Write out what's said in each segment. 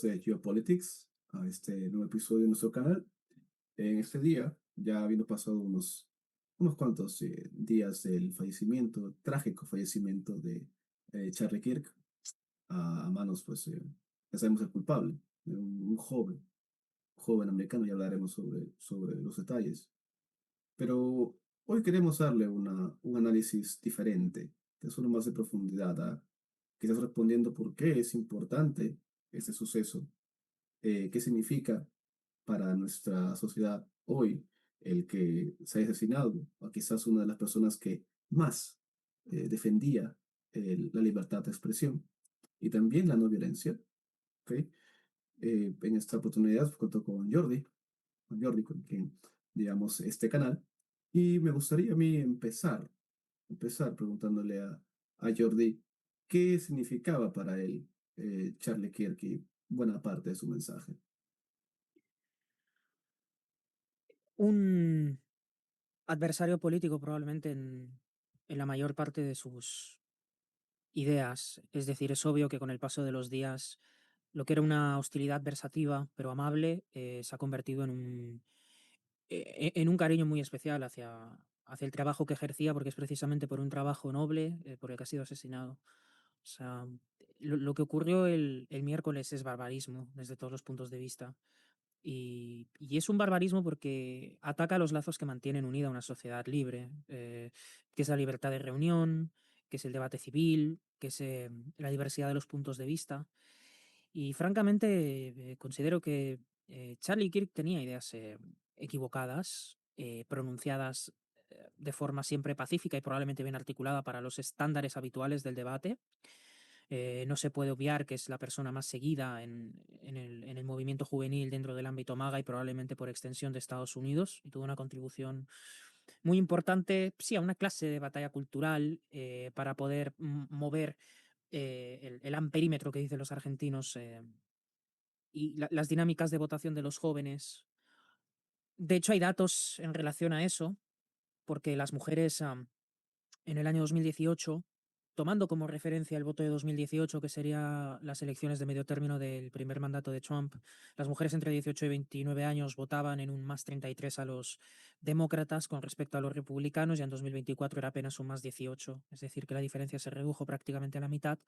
bienvenidos a Geopolitics, a este nuevo episodio de nuestro canal. En este día, ya habiendo pasado unos cuantos días del fallecimiento, trágico fallecimiento de Charlie Kirk, a manos, pues, ya sabemos el culpable, de un joven americano, y hablaremos sobre los detalles. Pero hoy queremos darle un análisis diferente, que es uno más de profundidad, quizás respondiendo por qué es importante este suceso, qué significa para nuestra sociedad hoy el que se haya asesinado a quizás una de las personas que más defendía la libertad de expresión y también la no violencia. ¿Ok? En esta oportunidad cuento con Jordi, con quien digamos este canal, y me gustaría a mí empezar preguntándole a Jordi qué significaba para él Charlie Kirk y buena parte de su mensaje. Un adversario político probablemente en la mayor parte de sus ideas. Es decir, es obvio que con el paso de los días lo que era una hostilidad versativa pero amable se ha convertido en un cariño muy especial hacia el trabajo que ejercía, porque es precisamente por un trabajo noble por el que ha sido asesinado. O sea, lo que ocurrió el miércoles es barbarismo desde todos los puntos de vista. Y es un barbarismo porque ataca los lazos que mantienen unida una sociedad libre, que es la libertad de reunión, que es el debate civil, que es la diversidad de los puntos de vista. Y francamente, considero que Charlie Kirk tenía ideas equivocadas, pronunciadas de forma siempre pacífica y probablemente bien articulada para los estándares habituales del debate. No se puede obviar que es la persona más seguida en el movimiento juvenil dentro del ámbito MAGA y probablemente por extensión de Estados Unidos, y tuvo una contribución muy importante, sí, a una clase de batalla cultural para poder mover el amperímetro que dicen los argentinos y las dinámicas de votación de los jóvenes. De hecho, hay datos en relación a eso, porque las mujeres en el año 2018, tomando como referencia el voto de 2018, que sería las elecciones de medio término del primer mandato de Trump, las mujeres entre 18 y 29 años votaban en un más 33 a los demócratas con respecto a los republicanos, y en 2024 era apenas un más 18, es decir, que la diferencia se redujo prácticamente a la mitad.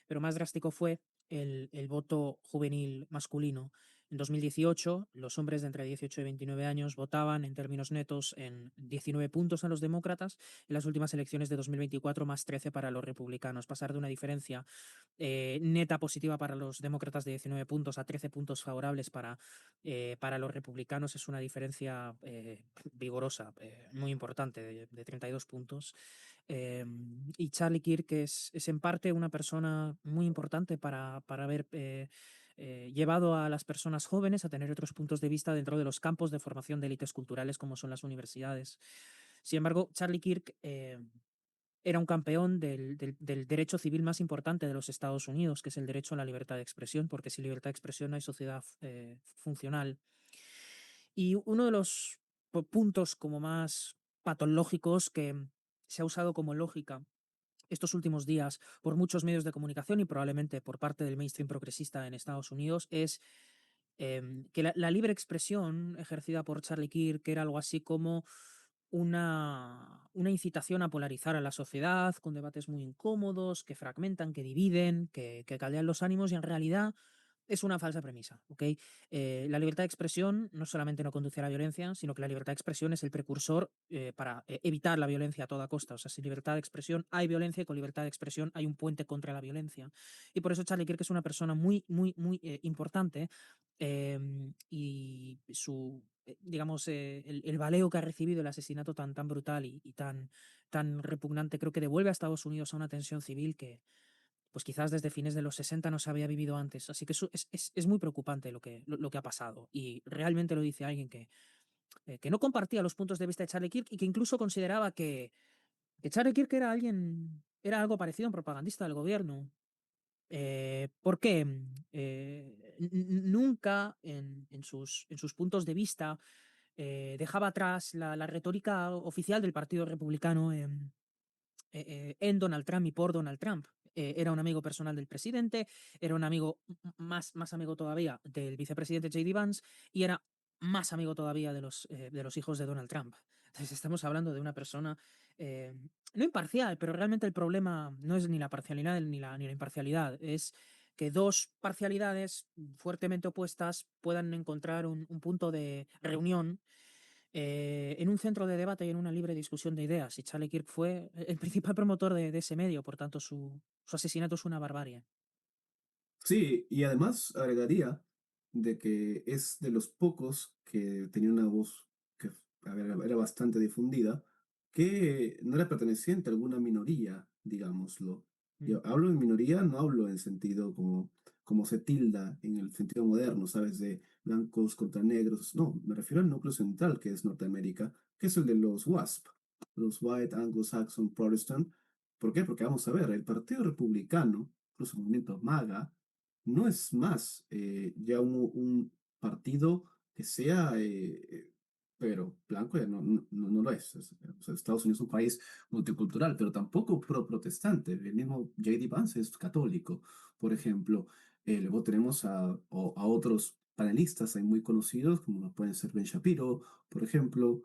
Pero más drástico fue el voto juvenil masculino. En 2018, los hombres de entre 18 y 29 años votaban en términos netos en 19 puntos a los demócratas. En las últimas elecciones de 2024, más 13 para los republicanos. Pasar de una diferencia neta positiva para los demócratas de 19 puntos a 13 puntos favorables para los republicanos es una diferencia vigorosa, muy importante, de 32 puntos. Eh, y Charlie Kirk es en parte una persona muy importante para haber llevado a las personas jóvenes a tener otros puntos de vista dentro de los campos de formación de élites culturales como son las universidades. Sin embargo, Charlie Kirk era un campeón del derecho civil más importante de los Estados Unidos, que es el derecho a la libertad de expresión, porque sin libertad de expresión no hay sociedad funcional. Y uno de los puntos como más patológicos que se ha usado como lógica estos últimos días por muchos medios de comunicación y probablemente por parte del mainstream progresista en Estados Unidos es que la libre expresión ejercida por Charlie Kirk era algo así como una incitación a polarizar a la sociedad con debates muy incómodos, que fragmentan, que dividen, que caldean los ánimos, y en realidad es una falsa premisa, ¿ok? La libertad de expresión no solamente no conduce a la violencia, sino que la libertad de expresión es el precursor para evitar la violencia a toda costa. O sea, sin libertad de expresión hay violencia, y con libertad de expresión hay un puente contra la violencia. Y por eso Charlie Kirk es una persona muy, muy, muy importante, y digamos, el baleo que ha recibido el asesinato tan brutal y tan repugnante, creo que devuelve a Estados Unidos a una tensión civil que, pues quizás desde fines de los 60 no se había vivido antes. Así que es muy preocupante lo que ha pasado. Y realmente lo dice alguien que no compartía los puntos de vista de Charlie Kirk y que incluso consideraba que Charlie Kirk era algo parecido a un propagandista del gobierno. ¿Por qué? Nunca en sus puntos de vista dejaba atrás la retórica oficial del Partido Republicano en Donald Trump y por Donald Trump. era un amigo personal del presidente, era un amigo más amigo todavía del vicepresidente J.D. Vance y era más amigo todavía de los hijos de Donald Trump. Entonces estamos hablando de una persona eh, no imparcial, pero realmente el problema no es ni la parcialidad ni la imparcialidad, es que dos parcialidades fuertemente opuestas puedan encontrar un punto de reunión en un centro de debate y en una libre discusión de ideas. Y Charlie Kirk fue el principal promotor de ese medio, por tanto su asesinato es una barbarie. Sí, y además agregaría de que es de los pocos que tenía una voz que a ver, era bastante difundida, que no era perteneciente a alguna minoría, digámoslo. Mm, Yo hablo en minoría, no hablo en sentido como se tilda en el sentido moderno, ¿sabes? De blancos contra negros. No, me refiero al núcleo central, que es Norteamérica, que es el de los WASP, los White Anglo-Saxon Protestant. ¿Por qué? Porque vamos a ver, el Partido Republicano, incluso el movimiento MAGA, no es más ya un partido que sea, pero blanco ya no lo es. O sea, Estados Unidos es un país multicultural, pero tampoco pro-protestante. El mismo J.D. Vance es católico, por ejemplo. Luego tenemos a otros panelistas ahí muy conocidos, como pueden ser Ben Shapiro, por ejemplo,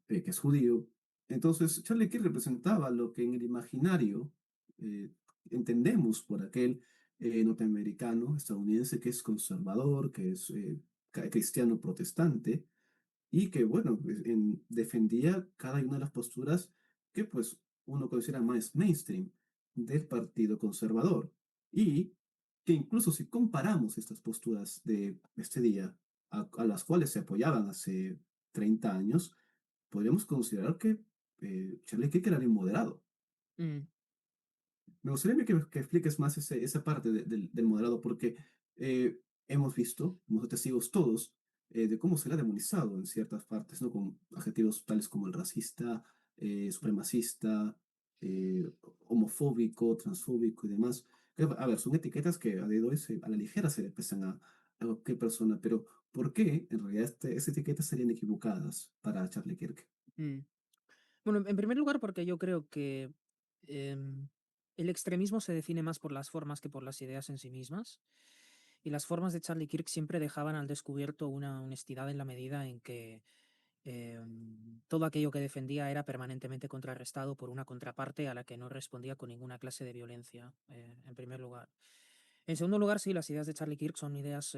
que es judío. Entonces, Charlie Kirk representaba lo que en el imaginario eh, entendemos por aquel norteamericano, estadounidense, que es conservador, que es cristiano protestante, y que, bueno, pues, defendía cada una de las posturas que, pues, uno considera más mainstream del Partido Conservador. Y que incluso si comparamos estas posturas de este día a las cuales se apoyaban hace 30 años, podríamos considerar que Charlie Kirk era bien moderado. mm, Me gustaría que expliques más esa parte del moderado, porque hemos visto, somos testigos todos, de cómo se le ha demonizado en ciertas partes, ¿no? Con adjetivos tales como el racista, supremacista, eh, homofóbico, transfóbico y demás. A ver, son etiquetas que a día de hoy a la ligera se le pesan a cualquier persona, pero ¿por qué en realidad esas etiquetas serían equivocadas para Charlie Kirk? mm. Bueno, en primer lugar, porque yo creo que el extremismo se define más por las formas que por las ideas en sí mismas. Y las formas de Charlie Kirk siempre dejaban al descubierto una honestidad en la medida en que todo aquello que defendía era permanentemente contrarrestado por una contraparte a la que no respondía con ninguna clase de violencia, en primer lugar. En segundo lugar, sí, las ideas de Charlie Kirk son ideas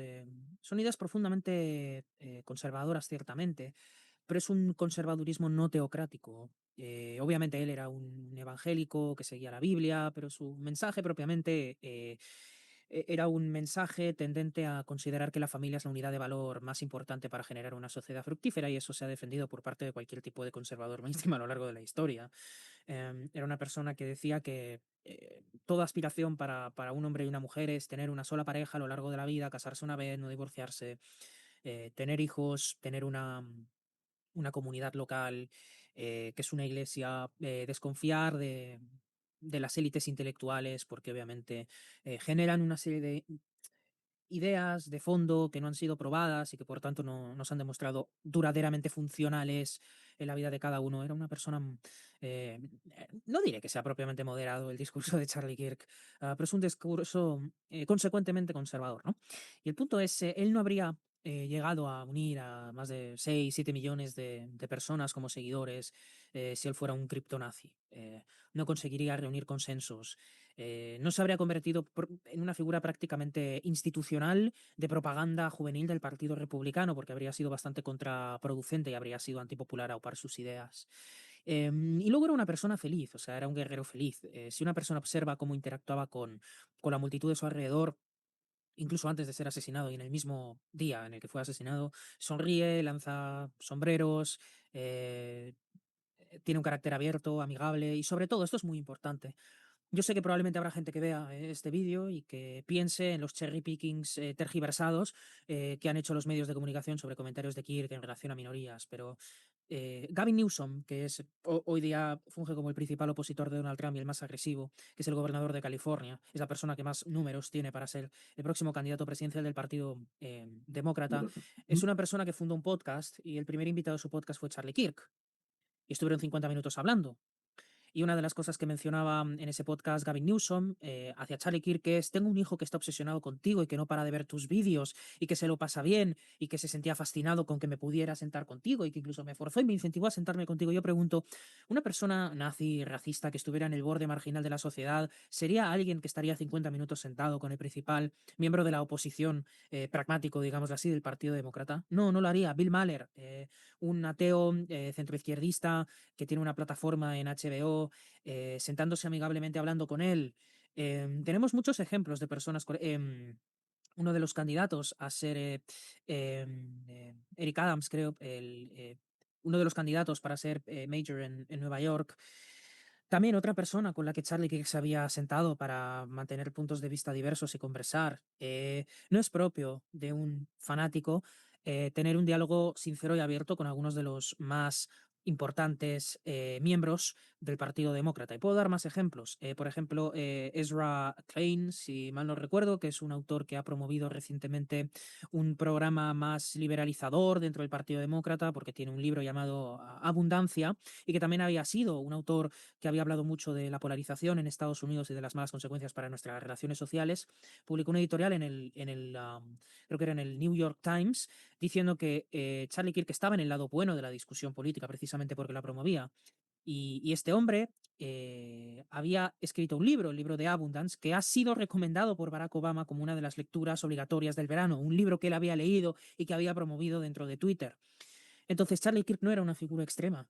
profundamente conservadoras, ciertamente, pero es un conservadurismo no teocrático. Obviamente él era un evangélico que seguía la Biblia, pero su mensaje propiamente era un mensaje tendente a considerar que la familia es la unidad de valor más importante para generar una sociedad fructífera y eso se ha defendido por parte de cualquier tipo de conservador mainstream a lo largo de la historia. Era una persona que decía que toda aspiración para un hombre y una mujer es tener una sola pareja a lo largo de la vida, casarse una vez, no divorciarse, tener hijos, tener una comunidad local, que es una iglesia, desconfiar de las élites intelectuales, porque obviamente generan una serie de ideas de fondo que no han sido probadas y que por tanto no se han demostrado duraderamente funcionales en la vida de cada uno. Era una persona, no diré que sea propiamente moderado el discurso de Charlie Kirk, pero es un discurso consecuentemente conservador, ¿no? Y el punto es, él no habría llegado a unir a más de 6 7 millones de personas como seguidores si él fuera un criptonazi. No conseguiría reunir consensos, no se habría convertido en una figura prácticamente institucional de propaganda juvenil del Partido Republicano, porque habría sido bastante contraproducente y habría sido antipopular aupar sus ideas. Y luego era una persona feliz, o sea, era un guerrero feliz. Si una persona observa cómo interactuaba con la multitud de su alrededor, incluso antes de ser asesinado y en el mismo día en el que fue asesinado, sonríe, lanza sombreros, tiene un carácter abierto, amigable y sobre todo, esto es muy importante, yo sé que probablemente habrá gente que vea este vídeo y que piense en los cherry pickings tergiversados que han hecho los medios de comunicación sobre comentarios de Kirk en relación a minorías, pero Gavin Newsom, que es hoy día funge como el principal opositor de Donald Trump y el más agresivo, que es el gobernador de California, es la persona que más números tiene para ser el próximo candidato presidencial del Partido Demócrata, Demócrata. es una persona que fundó un podcast y el primer invitado de su podcast fue Charlie Kirk. Y estuvieron 50 minutos hablando. Y una de las cosas que mencionaba en ese podcast Gavin Newsom hacia Charlie Kirk es: tengo un hijo que está obsesionado contigo y que no para de ver tus vídeos y que se lo pasa bien y que se sentía fascinado con que me pudiera sentar contigo y que incluso me forzó y me incentivó a sentarme contigo. Yo pregunto, ¿una persona nazi, racista, que estuviera en el borde marginal de la sociedad, sería alguien que estaría 50 minutos sentado con el principal miembro de la oposición pragmático, digamos así, del Partido Demócrata? No, no lo haría. Bill Maher, un ateo centroizquierdista que tiene una plataforma en HBO, sentándose amigablemente hablando con él. Tenemos muchos ejemplos de personas. Uno de los candidatos a ser Eric Adams, creo, uno de los candidatos para ser mayor en Nueva York. También otra persona con la que Charlie Kirk se había sentado para mantener puntos de vista diversos y conversar. No es propio de un fanático tener un diálogo sincero y abierto con algunos de los más importantes miembros del Partido Demócrata. Y puedo dar más ejemplos. Por ejemplo, Ezra Klein, si mal no recuerdo, que es un autor que ha promovido recientemente un programa más liberalizador dentro del Partido Demócrata, porque tiene un libro llamado Abundancia, y que también había sido un autor que había hablado mucho de la polarización en Estados Unidos y de las malas consecuencias para nuestras relaciones sociales. Publicó una editorial creo que era en el New York Times, diciendo que Charlie Kirk estaba en el lado bueno de la discusión política precisamente porque la promovía. Y este hombre había escrito un libro, el libro de Abundance, que ha sido recomendado por Barack Obama como una de las lecturas obligatorias del verano, un libro que él había leído y que había promovido dentro de Twitter. Entonces Charlie Kirk no era una figura extrema,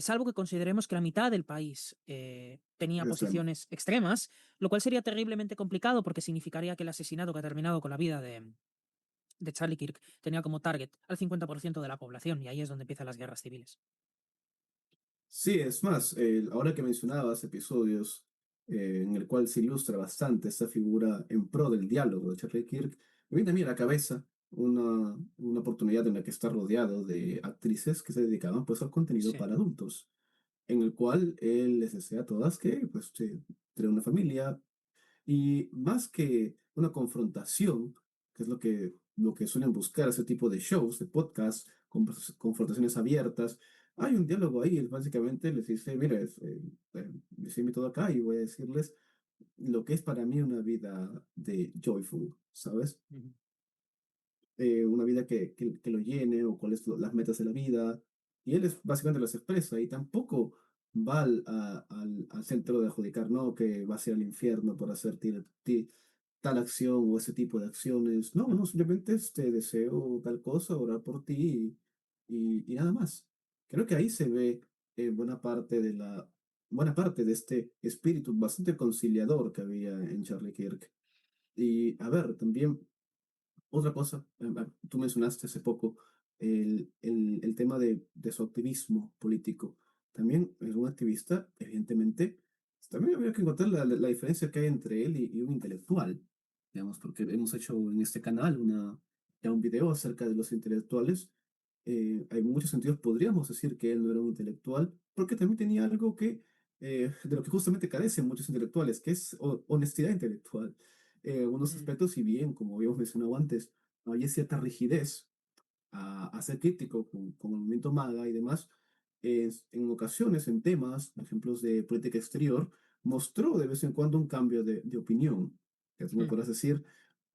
salvo que consideremos que la mitad del país tenía extremo. posiciones extremas, lo cual sería terriblemente complicado porque significaría que el asesinato que ha terminado con la vida de Charlie Kirk tenía como target al 50% de la población, y ahí es donde empiezan las guerras civiles. Sí, es más, ahora que mencionabas episodios en el cual se ilustra bastante esta figura en pro del diálogo de Charlie Kirk, me viene a mí a la cabeza una oportunidad en la que está rodeado de actrices que se dedicaban pues al contenido Sí. para adultos, en el cual él les decía a todas que pues tener una familia, y más que una confrontación, que es lo que suelen buscar ese tipo de shows, de podcasts, confrontaciones abiertas, hay un diálogo ahí. Él básicamente les dice, mira, les invito acá y voy a decirles lo que es para mí una vida de joyful, ¿sabes? Ujú. Una vida que lo llene o cuáles son las metas de la vida. Y él básicamente las expresa y tampoco va al centro de adjudicar, no, que va a ser al infierno por hacer tal acción o ese tipo de acciones. No, no, simplemente este deseo tal cosa, orar por ti y nada más. Creo que ahí se ve buena parte de este espíritu bastante conciliador que había en Charlie Kirk. Y a ver, también otra cosa, tú mencionaste hace poco el tema de su activismo político. También es un activista, evidentemente. También habría que encontrar la diferencia que hay entre él y un intelectual, digamos, porque hemos hecho en este canal ya un video acerca de los intelectuales. Hay muchos sentidos, podríamos decir que él no era un intelectual, porque también tenía algo de lo que justamente carecen muchos intelectuales, que es honestidad intelectual. Unos Mm, aspectos, si bien, como habíamos mencionado antes, había cierta rigidez a ser crítico con el movimiento MAGA y demás, en ocasiones, en temas, ejemplos de política exterior, mostró de vez en cuando un cambio de opinión. Que tú me mm, podrás decir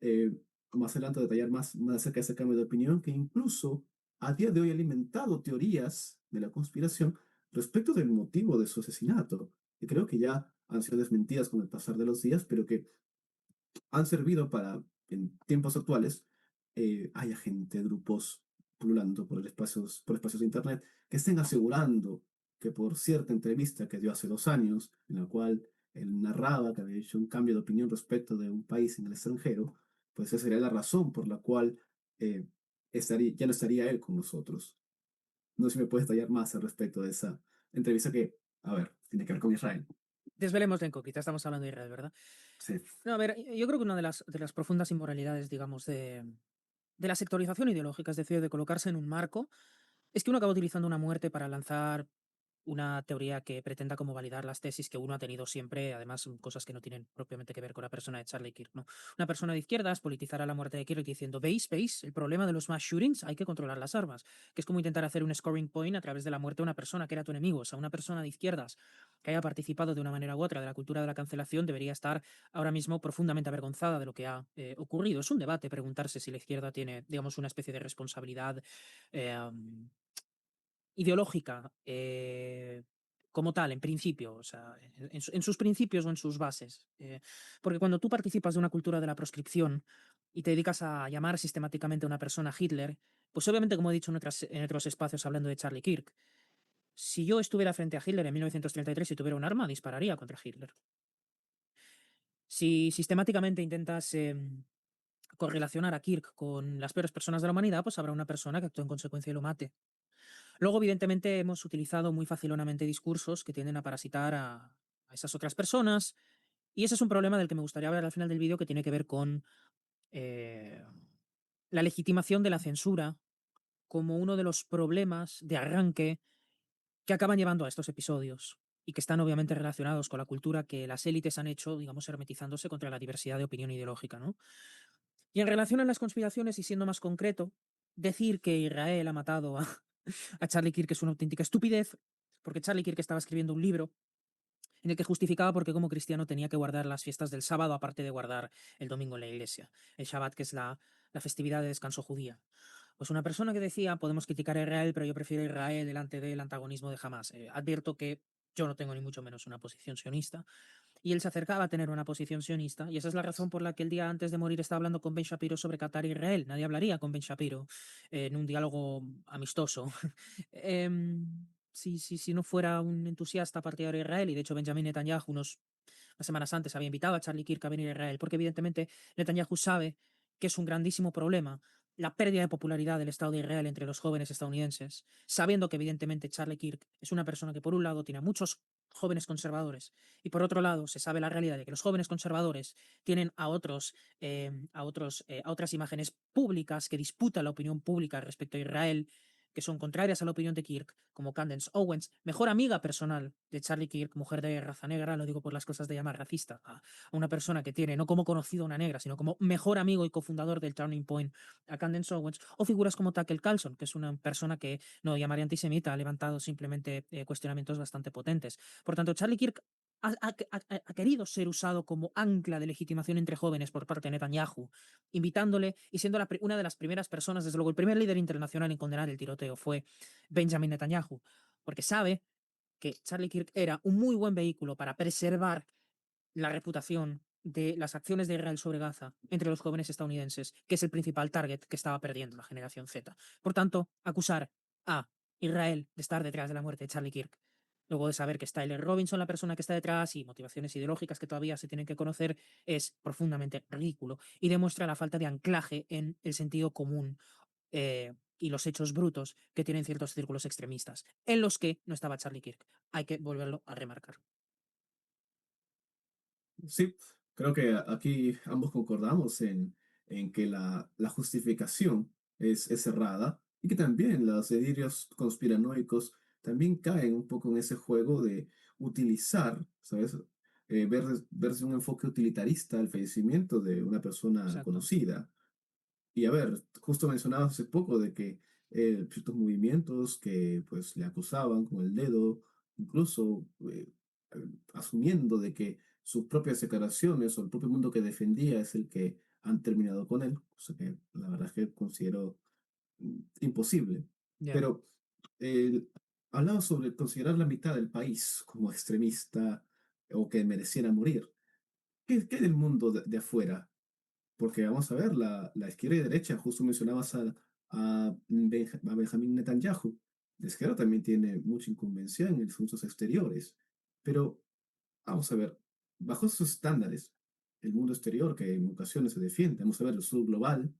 eh, más adelante, detallar más acerca de ese cambio de opinión, que incluso a día de hoy ha alimentado teorías de la conspiración respecto del motivo de su asesinato, que creo que ya han sido desmentidas con el pasar de los días, pero que han servido para, en tiempos actuales, haya gente, grupos pululando por espacios de Internet que estén asegurando que por cierta entrevista que dio hace 2 años, en la cual él narraba que había hecho un cambio de opinión respecto de un país en el extranjero, pues esa sería la razón por la cual eh, ya no estaría él con nosotros. No sé si me puedes detallar más al respecto de esa entrevista que, a ver, tiene que ver con Israel. Desvelemos la incógnita, estamos hablando de Israel, ¿verdad? Sí. No, a ver, yo creo que una de las profundas inmoralidades, digamos, de la sectorización ideológica, es decir, de colocarse en un marco, es que uno acaba utilizando una muerte para lanzar una teoría que pretenda como validar las tesis que uno ha tenido siempre, además son cosas que no tienen propiamente que ver con la persona de Charlie Kirk, ¿no? Una persona de izquierdas politizará la muerte de Kirk diciendo, ¿veis? El problema de los mass shootings, hay que controlar las armas, que es como intentar hacer un scoring point a través de la muerte de una persona que era tu enemigo. O sea, una persona de izquierdas que haya participado de una manera u otra de la cultura de la cancelación debería estar ahora mismo profundamente avergonzada de lo que ha ocurrido. Es un debate preguntarse si la izquierda tiene, digamos, una especie de responsabilidad eh, ideológica como tal, en principio, o sea, en sus principios o en sus bases. Porque cuando tú participas de una cultura de la proscripción y te dedicas a llamar sistemáticamente a una persona Hitler, pues obviamente, como he dicho en otros espacios hablando de Charlie Kirk, si yo estuviera frente a Hitler en 1933 y tuviera un arma, dispararía contra Hitler. Si sistemáticamente intentas correlacionar a Kirk con las peores personas de la humanidad, pues habrá una persona que actúe en consecuencia y lo mate. Luego, evidentemente, hemos utilizado muy facilonamente discursos que tienden a parasitar a esas otras personas. Y ese es un problema del que me gustaría hablar al final del vídeo, que tiene que ver con eh, la legitimación de la censura como uno de los problemas de arranque que acaban llevando a estos episodios y que están obviamente relacionados con la cultura que las élites han hecho, digamos, hermetizándose contra la diversidad de opinión ideológica, ¿no? Y en relación a las conspiraciones, y siendo más concreto, decir que Israel ha matado a Charlie Kirk es una auténtica estupidez, porque Charlie Kirk estaba escribiendo un libro en el que justificaba por qué como cristiano tenía que guardar las fiestas del sábado, aparte de guardar el domingo en la iglesia, el Shabbat, que es la festividad de descanso judía. Pues una persona que decía, podemos criticar a Israel, pero yo prefiero a Israel delante del antagonismo de Hamas. Advierto que yo no tengo ni mucho menos una posición sionista, y él se acercaba a tener una posición sionista, y esa es la razón por la que el día antes de morir estaba hablando con Ben Shapiro sobre Qatar e Israel. Nadie hablaría con Ben Shapiro en un diálogo amistoso. Si no fuera un entusiasta partidario de Israel, y de hecho Benjamin Netanyahu unas semanas antes había invitado a Charlie Kirk a venir a Israel, porque evidentemente Netanyahu sabe que es un grandísimo problema la pérdida de popularidad del Estado de Israel entre los jóvenes estadounidenses, sabiendo que evidentemente Charlie Kirk es una persona que por un lado tiene a muchos jóvenes conservadores y por otro lado se sabe la realidad de que los jóvenes conservadores tienen a otras imágenes públicas que disputan la opinión pública respecto a Israel, que son contrarias a la opinión de Kirk, como Candace Owens, mejor amiga personal de Charlie Kirk, mujer de raza negra, lo digo por las cosas de llamar racista, a una persona que tiene no como conocido a una negra, sino como mejor amigo y cofundador del Turning Point, a Candace Owens, o figuras como Tucker Carlson, que es una persona que no llamaría antisemita, ha levantado simplemente cuestionamientos bastante potentes. Por tanto, Charlie Kirk ha querido ser usado como ancla de legitimación entre jóvenes por parte de Netanyahu, invitándole y siendo una de las primeras personas, desde luego el primer líder internacional en condenar el tiroteo fue Benjamin Netanyahu, porque sabe que Charlie Kirk era un muy buen vehículo para preservar la reputación de las acciones de Israel sobre Gaza entre los jóvenes estadounidenses, que es el principal target que estaba perdiendo la generación Z. Por tanto, acusar a Israel de estar detrás de la muerte de Charlie Kirk, luego de saber que es Tyler Robinson la persona que está detrás y motivaciones ideológicas que todavía se tienen que conocer, es profundamente ridículo y demuestra la falta de anclaje en el sentido común y los hechos brutos que tienen ciertos círculos extremistas, en los que no estaba Charlie Kirk. Hay que volverlo a remarcar. Sí, creo que aquí ambos concordamos en que la justificación es errada y que también los delirios conspiranoicos también caen un poco en ese juego de utilizar, ¿sabes? Ver desde un enfoque utilitarista el fallecimiento de una persona Exacto. conocida. Y a ver, justo mencionabas hace poco de que ciertos movimientos que pues le acusaban con el dedo, incluso asumiendo de que sus propias declaraciones o el propio mundo que defendía es el que han terminado con él, cosa que la verdad es que considero imposible. Ya. Pero eh, hablaba sobre considerar la mitad del país como extremista o que mereciera morir. ¿Qué del mundo de afuera? Porque vamos a ver, la izquierda y derecha, justo mencionabas a Benjamín Netanyahu. La izquierda también tiene mucha incumbencia en los asuntos exteriores. Pero vamos a ver, bajo esos estándares, el mundo exterior que en ocasiones se defiende, vamos a ver, el sur global,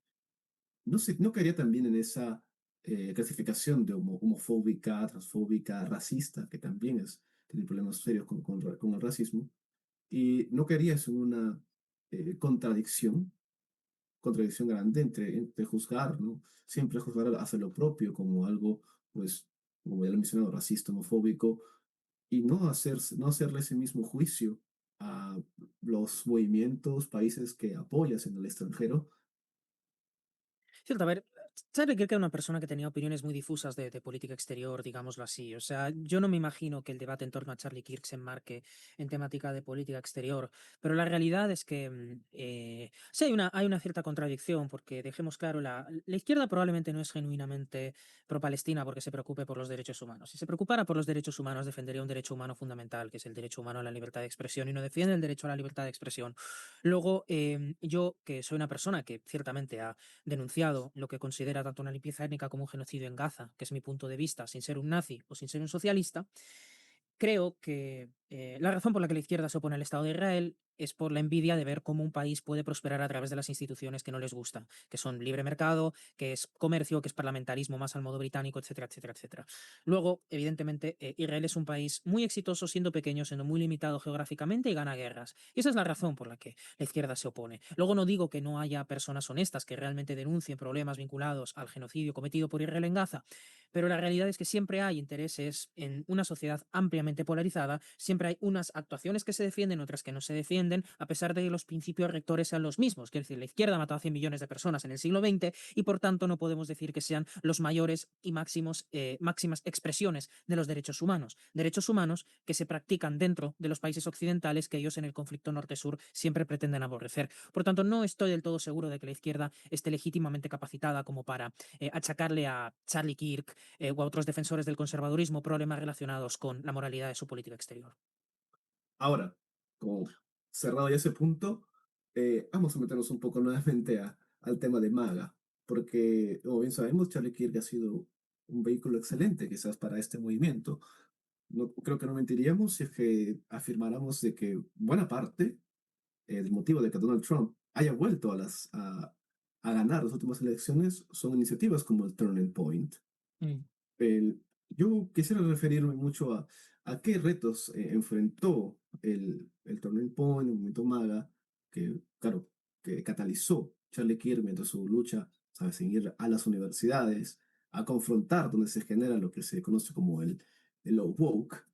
no caería también en esa clasificación de homofóbica, transfóbica, racista, que también tiene problemas serios con el racismo, y no caerías en una contradicción grande entre juzgar, ¿no? Siempre juzgar hacia lo propio como algo, pues, como ya lo he mencionado, racista, homofóbico, y no hacerle ese mismo juicio a los movimientos, países que apoyas en el extranjero. Cierto, a ver, Charlie Kirk era una persona que tenía opiniones muy difusas de política exterior, digámoslo así. O sea, yo no me imagino que el debate en torno a Charlie Kirk se enmarque en temática de política exterior, pero la realidad es que sí hay una cierta contradicción, porque dejemos claro, la izquierda probablemente no es genuinamente pro-Palestina porque se preocupe por los derechos humanos. Si se preocupara por los derechos humanos, defendería un derecho humano fundamental, que es el derecho humano a la libertad de expresión, y no defiende el derecho a la libertad de expresión. Luego, yo, que soy una persona que ciertamente ha denunciado lo que considera tanto una limpieza étnica como un genocidio en Gaza, que es mi punto de vista, sin ser un nazi o sin ser un socialista, creo que la razón por la que la izquierda se opone al Estado de Israel es por la envidia de ver cómo un país puede prosperar a través de las instituciones que no les gustan, que son libre mercado, que es comercio, que es parlamentarismo más al modo británico, etcétera, etcétera, etcétera. Luego, evidentemente, Israel es un país muy exitoso, siendo pequeño, siendo muy limitado geográficamente y gana guerras. Y esa es la razón por la que la izquierda se opone. Luego no digo que no haya personas honestas que realmente denuncien problemas vinculados al genocidio cometido por Israel en Gaza, pero la realidad es que siempre hay intereses en una sociedad ampliamente polarizada, siempre hay unas actuaciones que se defienden, otras que no se defienden, a pesar de que los principios rectores sean los mismos. Quiero decir, la izquierda ha matado a 100 millones de personas en el siglo XX y por tanto no podemos decir que sean los mayores y máximas expresiones de los derechos humanos. Derechos humanos que se practican dentro de los países occidentales que ellos en el conflicto norte-sur siempre pretenden aborrecer. Por tanto, no estoy del todo seguro de que la izquierda esté legítimamente capacitada como para achacarle a Charlie Kirk o a otros defensores del conservadurismo problemas relacionados con la moralidad de su política exterior. Ahora, como cerrado ya ese punto, vamos a meternos un poco nuevamente al tema de MAGA, porque, como bien sabemos, Charlie Kirk ha sido un vehículo excelente quizás para este movimiento. No, creo que no mentiríamos si es que afirmáramos de que buena parte del motivo de que Donald Trump haya vuelto a ganar las últimas elecciones son iniciativas como el Turning Point. Mm. Yo quisiera referirme mucho a qué retos enfrentó el Turning Point, el movimiento MAGA, que, claro, que catalizó Charlie Kirk mientras su lucha, ¿sabes?, en ir a las universidades, a confrontar donde se genera lo que se conoce como el woke.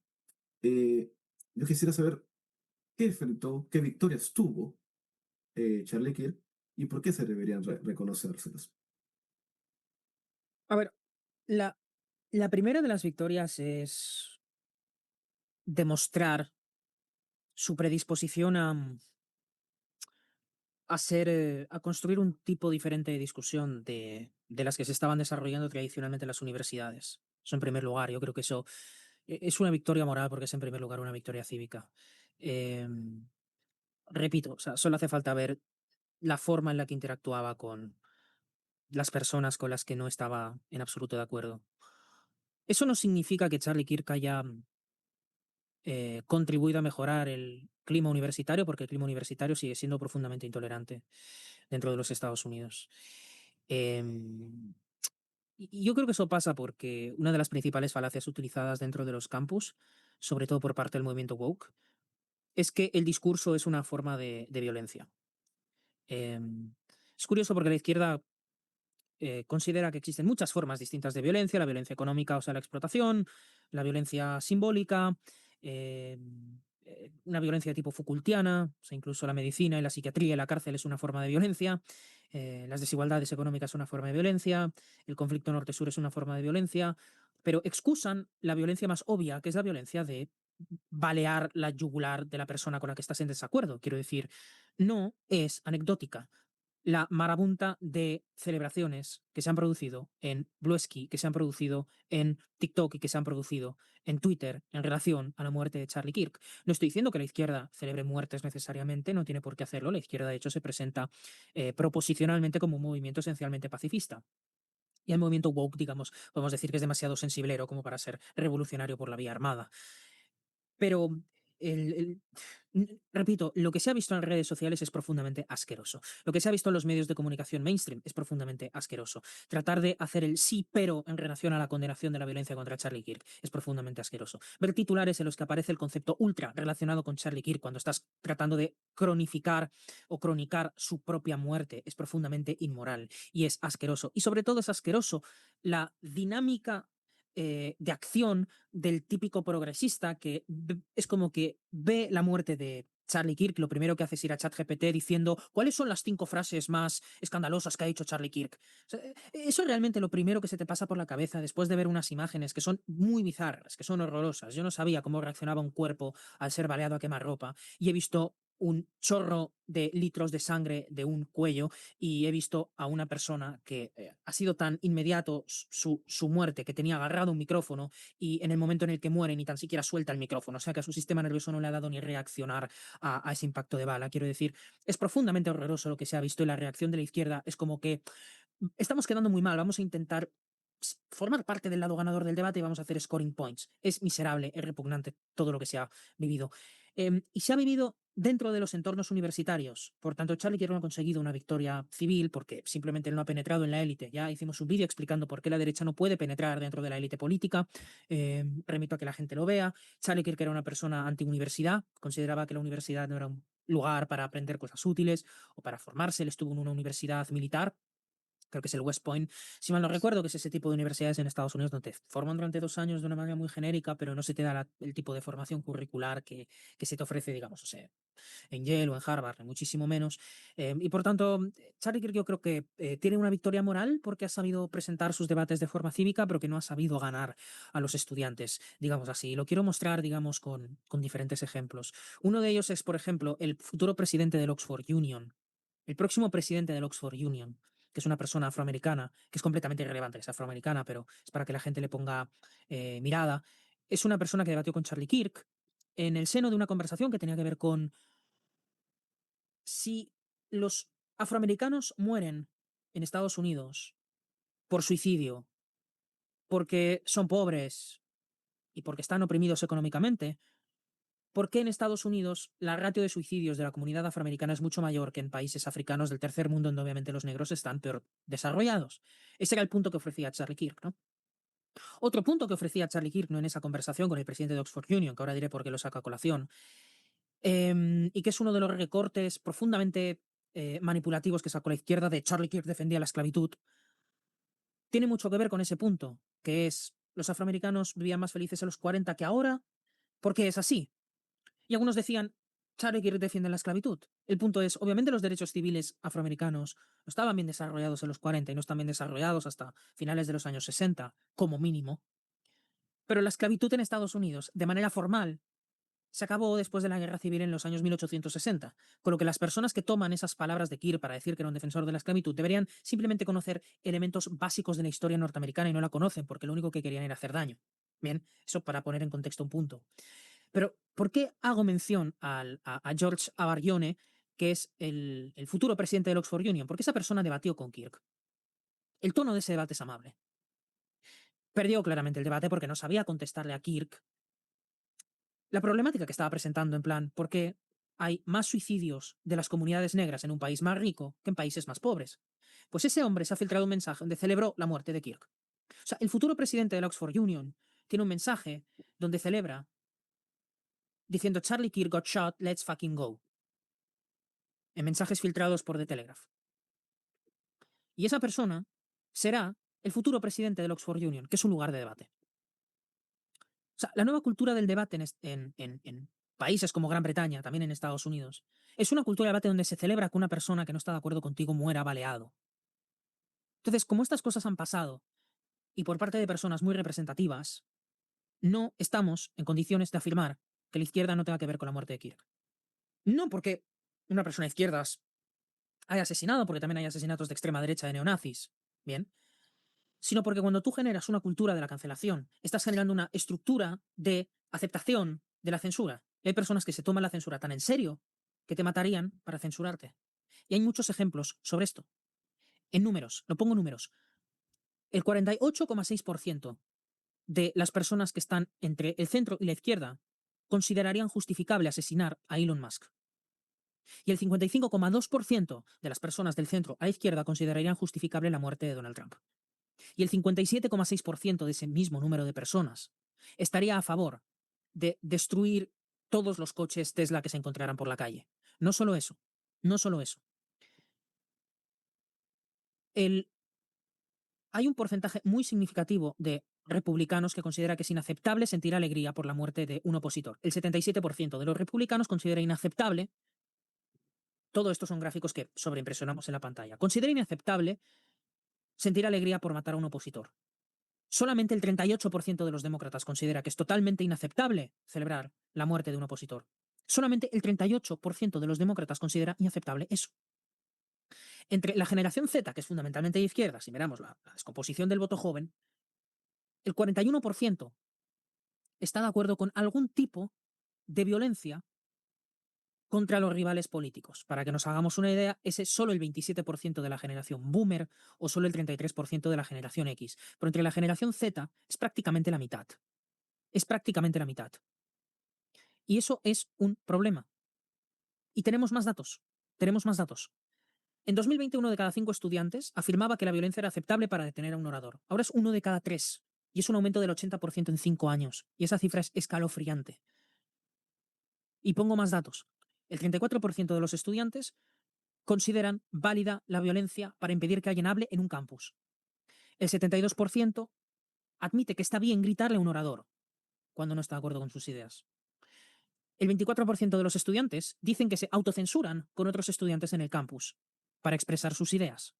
Eh, yo quisiera saber qué enfrentó, qué victorias tuvo Charlie Kirk y por qué se deberían reconocérselas. A ver, la, la primera de las victorias es demostrar su predisposición a construir un tipo diferente de discusión de las que se estaban desarrollando tradicionalmente en las universidades. Eso en primer lugar, yo creo que eso es una victoria moral porque es en primer lugar una victoria cívica. Em, Repito, o sea, solo hace falta ver la forma en la que interactuaba con las personas con las que no estaba en absoluto de acuerdo. Eso no significa que Charlie Kirk haya contribuido a mejorar el clima universitario, porque el clima universitario sigue siendo profundamente intolerante dentro de los Estados Unidos. Em, y yo creo que eso pasa porque una de las principales falacias utilizadas dentro de los campus, sobre todo por parte del movimiento woke, es que el discurso es una forma de violencia. Em, es curioso porque la izquierda considera que existen muchas formas distintas de violencia, la violencia económica, o sea, la explotación, la violencia simbólica, eh, una violencia de tipo Foucaultiana, o sea, incluso la medicina y la psiquiatría y la cárcel es una forma de violencia, las desigualdades económicas son una forma de violencia, el conflicto norte-sur es una forma de violencia, pero excusan la violencia más obvia, que es la violencia de balear la yugular de la persona con la que estás en desacuerdo. Quiero decir, no es anecdótica la marabunta de celebraciones que se han producido en Bluesky, que se han producido en TikTok y que se han producido en Twitter en relación a la muerte de Charlie Kirk. No estoy diciendo que la izquierda celebre muertes necesariamente, no tiene por qué hacerlo. La izquierda, de hecho, se presenta proposicionalmente como un movimiento esencialmente pacifista. Y el movimiento woke, digamos, podemos decir que es demasiado sensiblero como para ser revolucionario por la vía armada. Pero repito, lo que se ha visto en redes sociales es profundamente asqueroso. Lo que se ha visto en los medios de comunicación mainstream es profundamente asqueroso. Tratar de hacer el sí, pero en relación a la condenación de la violencia contra Charlie Kirk es profundamente asqueroso. Ver titulares en los que aparece el concepto ultra relacionado con Charlie Kirk cuando estás tratando de cronificar o cronicar su propia muerte es profundamente inmoral y es asqueroso. Y sobre todo es asqueroso la dinámica de acción del típico progresista que es como que ve la muerte de Charlie Kirk, lo primero que hace es ir a ChatGPT diciendo cuáles son las 5 frases más escandalosas que ha dicho Charlie Kirk. O sea, eso es realmente lo primero que se te pasa por la cabeza después de ver unas imágenes que son muy bizarras, que son horrorosas. Yo no sabía cómo reaccionaba un cuerpo al ser baleado a quemarropa y he visto un chorro de litros de sangre de un cuello y he visto a una persona que ha sido tan inmediato su muerte que tenía agarrado un micrófono y en el momento en el que muere ni tan siquiera suelta el micrófono, o sea que a su sistema nervioso no le ha dado ni reaccionar a ese impacto de bala. Quiero decir, es profundamente horroroso lo que se ha visto y la reacción de la izquierda es como que estamos quedando muy mal, vamos a intentar formar parte del lado ganador del debate y vamos a hacer scoring points. Es miserable, es repugnante todo lo que se ha vivido. Y se ha vivido dentro de los entornos universitarios. Por tanto, Charlie Kirk no ha conseguido una victoria civil porque simplemente él no ha penetrado en la élite. Ya hicimos un vídeo explicando por qué la derecha no puede penetrar dentro de la élite política. Remito a que la gente lo vea. Charlie Kirk era una persona anti-universidad, consideraba que la universidad no era un lugar para aprender cosas útiles o para formarse. Él estuvo en una universidad militar, creo que es el West Point, si mal no recuerdo, que es ese tipo de universidades en Estados Unidos donde te forman durante 2 años de una manera muy genérica, pero no se te da el tipo de formación curricular que se te ofrece, digamos, o sea, en Yale o en Harvard, ni muchísimo menos. Y por tanto, Charlie Kirk yo creo que tiene una victoria moral porque ha sabido presentar sus debates de forma cívica, pero que no ha sabido ganar a los estudiantes, digamos así. Y lo quiero mostrar, digamos, con diferentes ejemplos. Uno de ellos es, por ejemplo, el futuro presidente del Oxford Union, el próximo presidente del Oxford Union, que es una persona afroamericana, que es completamente irrelevante que sea afroamericana, pero es para que la gente le ponga mirada, es una persona que debatió con Charlie Kirk en el seno de una conversación que tenía que ver con si los afroamericanos mueren en Estados Unidos por suicidio, porque son pobres y porque están oprimidos económicamente, ¿por qué en Estados Unidos la ratio de suicidios de la comunidad afroamericana es mucho mayor que en países africanos del tercer mundo, donde obviamente los negros están peor desarrollados? Ese era el punto que ofrecía Charlie Kirk, ¿no? Otro punto que ofrecía Charlie Kirk, ¿no?, en esa conversación con el presidente de Oxford Union, que ahora diré por qué lo saca a colación, y que es uno de los recortes profundamente manipulativos que sacó la izquierda de Charlie Kirk defendía la esclavitud, tiene mucho que ver con ese punto, que es los afroamericanos vivían más felices a los 40 que ahora, porque es así. Y algunos decían, Charlie Kirk defiende la esclavitud. El punto es, obviamente los derechos civiles afroamericanos no estaban bien desarrollados en los 40 y no están bien desarrollados hasta finales de los años 60, como mínimo. Pero la esclavitud en Estados Unidos, de manera formal, se acabó después de la Guerra Civil en los años 1860, con lo que las personas que toman esas palabras de Kirk para decir que era un defensor de la esclavitud deberían simplemente conocer elementos básicos de la historia norteamericana y no la conocen porque lo único que querían era hacer daño. Bien, eso para poner en contexto un punto. Pero, ¿por qué hago mención a George Abargione, que es el futuro presidente del Oxford Union? Porque esa persona debatió con Kirk. El tono de ese debate es amable. Perdió claramente el debate porque no sabía contestarle a Kirk la problemática que estaba presentando, en plan, ¿por qué hay más suicidios de las comunidades negras en un país más rico que en países más pobres? Pues ese hombre se ha filtrado un mensaje donde celebró la muerte de Kirk. O sea, el futuro presidente del Oxford Union tiene un mensaje donde celebra diciendo Charlie Kirk got shot, let's fucking go, en mensajes filtrados por The Telegraph. Y esa persona será el futuro presidente del Oxford Union, que es un lugar de debate. O sea, la nueva cultura del debate en países como Gran Bretaña, también en Estados Unidos, es una cultura de debate donde se celebra que una persona que no está de acuerdo contigo muera baleado. Entonces, como estas cosas han pasado, y por parte de personas muy representativas, no estamos en condiciones de afirmar que la izquierda no tenga que ver con la muerte de Kirk. No porque una persona de izquierdas haya asesinado, porque también hay asesinatos de extrema derecha de neonazis, bien, sino porque cuando tú generas una cultura de la cancelación, estás generando una estructura de aceptación de la censura. Y hay personas que se toman la censura tan en serio que te matarían para censurarte. Y hay muchos ejemplos sobre esto. En números, lo pongo en números. El 48,6% de las personas que están entre el centro y la izquierda considerarían justificable asesinar a Elon Musk. Y el 55,2% de las personas del centro a la izquierda considerarían justificable la muerte de Donald Trump. Y el 57,6% de ese mismo número de personas estaría a favor de destruir todos los coches Tesla que se encontraran por la calle. No solo eso, no solo eso. Hay un porcentaje muy significativo de republicanos que considera que es inaceptable sentir alegría por la muerte de un opositor. El 77% de los republicanos considera inaceptable, todo esto son gráficos que sobreimpresionamos en la pantalla, considera inaceptable sentir alegría por matar a un opositor. Solamente el 38% de los demócratas considera que es totalmente inaceptable celebrar la muerte de un opositor. Solamente el 38% de los demócratas considera inaceptable eso. Entre la generación Z, que es fundamentalmente de izquierda, si miramos la descomposición del voto joven, el 41% está de acuerdo con algún tipo de violencia contra los rivales políticos. Para que nos hagamos una idea, ese es solo el 27% de la generación boomer o solo el 33% de la generación X. Pero entre la generación Z es prácticamente la mitad. Es prácticamente la mitad. Y eso es un problema. Y tenemos más datos. Tenemos más datos. En 2020, 1 de cada 5 estudiantes afirmaba que la violencia era aceptable para detener a un orador. Ahora es 1 de cada 3. Y es un aumento del 80% en 5 años. Y esa cifra es escalofriante. Y pongo más datos. El 34% de los estudiantes consideran válida la violencia para impedir que alguien hable en un campus. El 72% admite que está bien gritarle a un orador cuando no está de acuerdo con sus ideas. El 24% de los estudiantes dicen que se autocensuran con otros estudiantes en el campus para expresar sus ideas.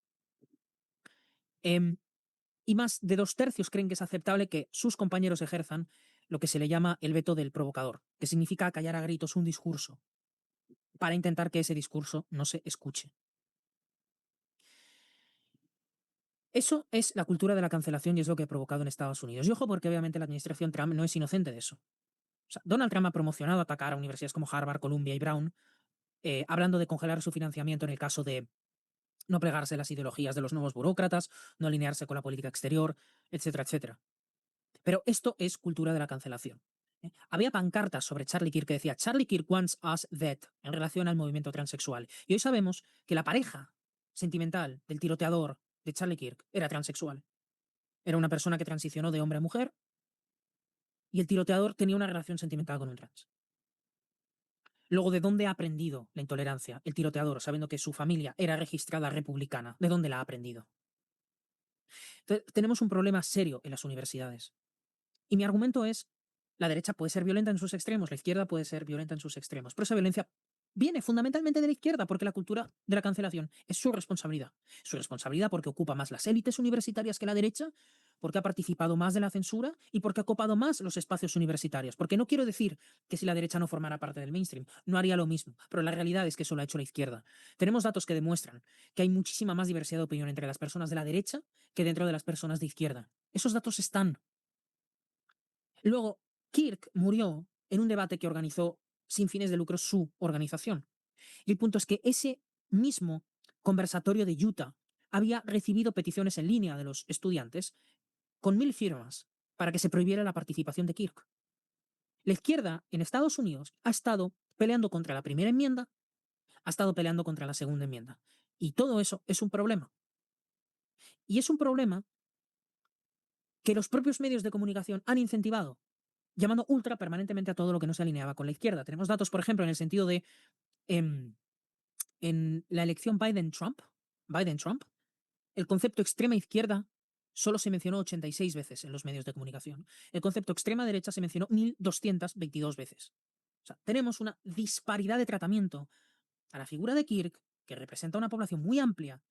Y más de 2/3 creen que es aceptable que sus compañeros ejerzan lo que se le llama el veto del provocador, que significa callar a gritos un discurso para intentar que ese discurso no se escuche. Eso es la cultura de la cancelación y es lo que ha provocado en Estados Unidos. Y ojo, porque obviamente la administración Trump no es inocente de eso. O sea, Donald Trump ha promocionado atacar a universidades como Harvard, Columbia y Brown, hablando de congelar su financiamiento en el caso de no plegarse a las ideologías de los nuevos burócratas, no alinearse con la política exterior, etcétera, etcétera. Pero esto es cultura de la cancelación. Había pancartas sobre Charlie Kirk que decía Charlie Kirk wants us dead en relación al movimiento transexual. Y hoy sabemos que la pareja sentimental del tiroteador de Charlie Kirk era transexual. Era una persona que transicionó de hombre a mujer y el tiroteador tenía una relación sentimental con un trans. Luego, ¿de dónde ha aprendido la intolerancia el tiroteador, sabiendo que su familia era registrada republicana? ¿De dónde la ha aprendido? Entonces, tenemos un problema serio en las universidades. Y mi argumento es, la derecha puede ser violenta en sus extremos, la izquierda puede ser violenta en sus extremos, pero esa violencia viene fundamentalmente de la izquierda, porque la cultura de la cancelación es su responsabilidad. Su responsabilidad porque ocupa más las élites universitarias que la derecha, porque ha participado más de la censura y porque ha copado más los espacios universitarios. Porque no quiero decir que si la derecha no formara parte del mainstream, no haría lo mismo, pero la realidad es que eso lo ha hecho la izquierda. Tenemos datos que demuestran que hay muchísima más diversidad de opinión entre las personas de la derecha que dentro de las personas de izquierda. Esos datos están. Luego, Kirk murió en un debate que organizó sin fines de lucro su organización. Y el punto es que ese mismo conversatorio de Utah había recibido peticiones en línea de los estudiantes con 1.000 firmas para que se prohibiera la participación de Kirk. La izquierda en Estados Unidos ha estado peleando contra la primera enmienda, ha estado peleando contra la segunda enmienda. Y todo eso es un problema. Y es un problema que los propios medios de comunicación han incentivado, llamando ultra permanentemente a todo lo que no se alineaba con la izquierda. Tenemos datos, por ejemplo, en el sentido de en la elección Biden-Trump, el concepto extrema izquierda solo se mencionó 86 veces en los medios de comunicación. El concepto extrema derecha se mencionó 1.222 veces. O sea, tenemos una disparidad de tratamiento a la figura de Kirk, que representa una población muy amplia,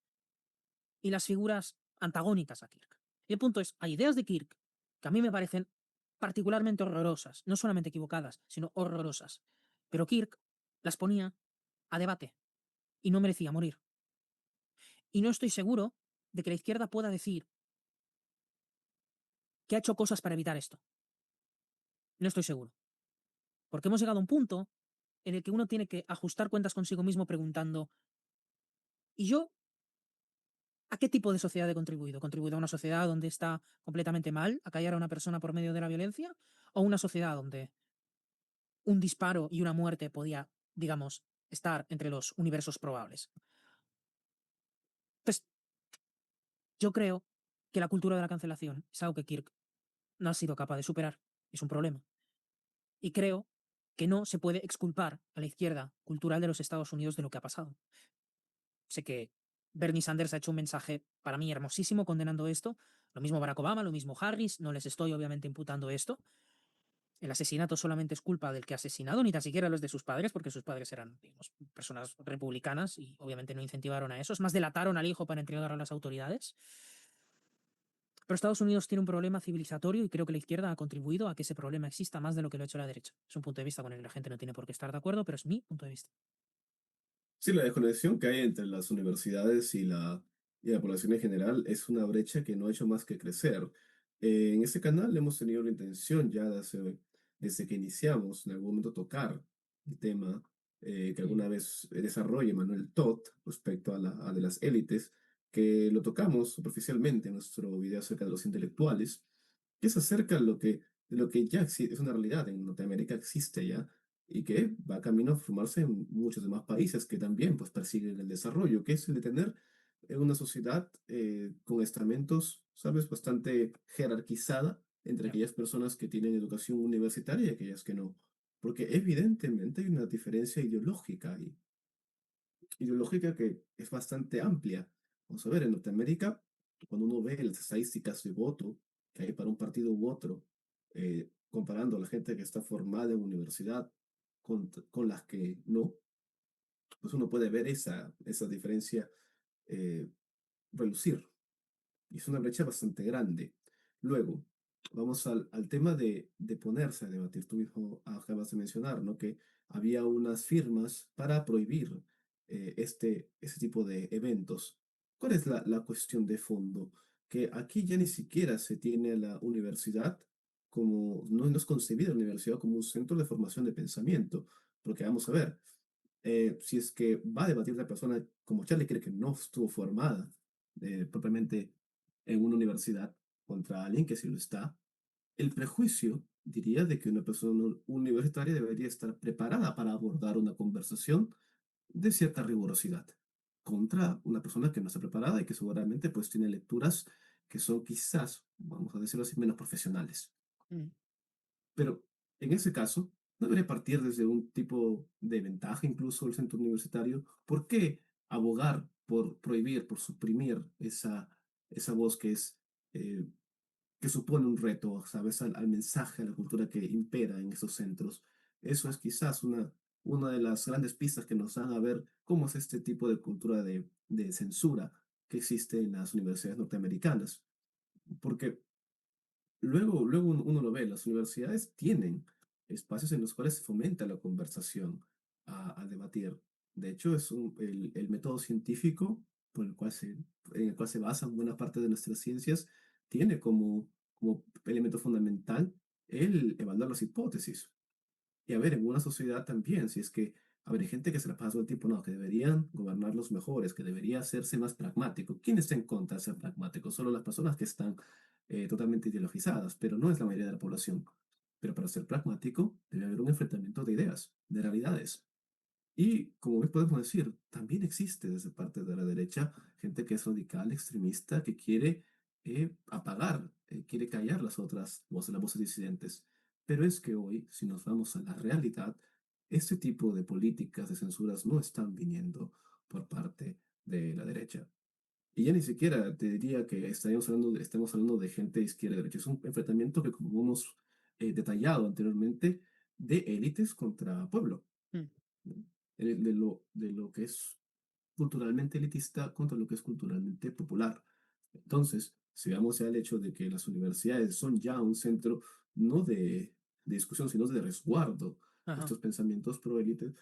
y las figuras antagónicas a Kirk. Y el punto es, hay ideas de Kirk que a mí me parecen particularmente horrorosas, no solamente equivocadas, sino horrorosas. Pero Kirk las ponía a debate y no merecía morir. Y no estoy seguro de que la izquierda pueda decir que ha hecho cosas para evitar esto. No estoy seguro. Porque hemos llegado a un punto en el que uno tiene que ajustar cuentas consigo mismo preguntando, ¿y yo a qué tipo de sociedad he contribuido? ¿He contribuido a una sociedad donde está completamente mal acallar a una persona por medio de la violencia? ¿O una sociedad donde un disparo y una muerte podía, digamos, estar entre los universos probables? Pues yo creo que la cultura de la cancelación es algo que Kirk no ha sido capaz de superar. Es un problema. Y creo que no se puede exculpar a la izquierda cultural de los Estados Unidos de lo que ha pasado. Sé que Bernie Sanders ha hecho un mensaje para mí hermosísimo condenando esto, Lo mismo Barack Obama, lo mismo Harris, no les estoy obviamente imputando esto. El asesinato solamente es culpa del que ha asesinado, ni tan siquiera los de sus padres, porque sus padres eran, digamos, personas republicanas y obviamente no incentivaron a eso. Es más, delataron al hijo para entregarlo a las autoridades. Pero Estados Unidos tiene un problema civilizatorio y creo que la izquierda ha contribuido a que ese problema exista más de lo que lo ha hecho la derecha. Es un punto de vista con el que la gente no tiene por qué estar de acuerdo, pero es mi punto de vista. Sí, la desconexión que hay entre las universidades y la población en general es una brecha que no ha hecho más que crecer. En este canal hemos tenido la intención ya desde que iniciamos en algún momento tocar el tema que Mm, alguna vez desarrolle Manuel Todd respecto a de las élites, que lo tocamos superficialmente en nuestro video acerca de los intelectuales, que es acerca de lo que ya es una realidad en Norteamérica, existe ya y que va camino a formarse en muchos demás países que también pues, persiguen el desarrollo, que es el de tener una sociedad con estamentos, ¿sabes?, bastante jerarquizada entre ya, aquellas personas que tienen educación universitaria y aquellas que no. Porque evidentemente hay una diferencia ideológica ahí, ideológica que es bastante amplia. Vamos a ver, en Norteamérica, cuando uno ve las estadísticas de voto que hay para un partido u otro, comparando a la gente que está formada en universidad con las que no, pues uno puede ver esa diferencia eh, relucir. Y es una brecha bastante grande. Luego, vamos al tema de ponerse a debatir. Tú mismo acabas de mencionar, ¿no? Que había unas firmas para prohibir ese tipo de eventos. ¿Cuál es la cuestión de fondo? Que aquí ya ni siquiera se tiene a la universidad como, no es concebida la universidad como un centro de formación de pensamiento. Porque vamos a ver, si es que va a debatir la persona como Charlie cree que no estuvo formada propiamente en una universidad contra alguien que sí lo está, el prejuicio diría de que una persona universitaria debería estar preparada para abordar una conversación de cierta rigurosidad contra una persona que no está preparada y que seguramente pues tiene lecturas que son quizás, vamos a decirlo así, menos profesionales. mm, Pero en ese caso, no debería partir desde un tipo de ventaja incluso el centro universitario. ¿Por qué abogar por prohibir, por suprimir esa voz eh, que supone un reto, ¿sabes?, al mensaje, a la cultura que impera en esos centros? Eso es quizás una de las grandes pistas que nos dan a ver cómo es este tipo de cultura de censura que existe en las universidades norteamericanas. Porque luego uno lo ve, las universidades tienen espacios en los cuales se fomenta la conversación, a debatir. De hecho, el método científico por en el cual se basan buena parte de nuestras ciencias, tiene como elemento fundamental el evaluar las hipótesis. Y a ver, en una sociedad también, si es que, a ver, hay gente que se la pasa todo el tiempo, no, que deberían gobernar los mejores, que debería hacerse más pragmático. ¿Quién está en contra de ser pragmático? Solo las personas que están totalmente ideologizadas, pero no es la mayoría de la población. Pero para ser pragmático, debe haber un enfrentamiento de ideas, de realidades. Y como bien podemos decir, también existe desde parte de la derecha gente que es radical, extremista, que quiere apagar, quiere callar las voces disidentes. Pero es que hoy, si nos vamos a la realidad, este tipo de políticas de censuras no están viniendo por parte de la derecha. Y ya ni siquiera te diría que estamos hablando de gente de izquierda y derecha. Es un enfrentamiento que, como hemos detallado anteriormente, de élites contra pueblo, mm, ¿no? De lo que es culturalmente elitista contra lo que es culturalmente popular. Entonces, si vamos al hecho de que las universidades son ya un centro no de discusión, sino de resguardo de ajá, estos pensamientos pro élite,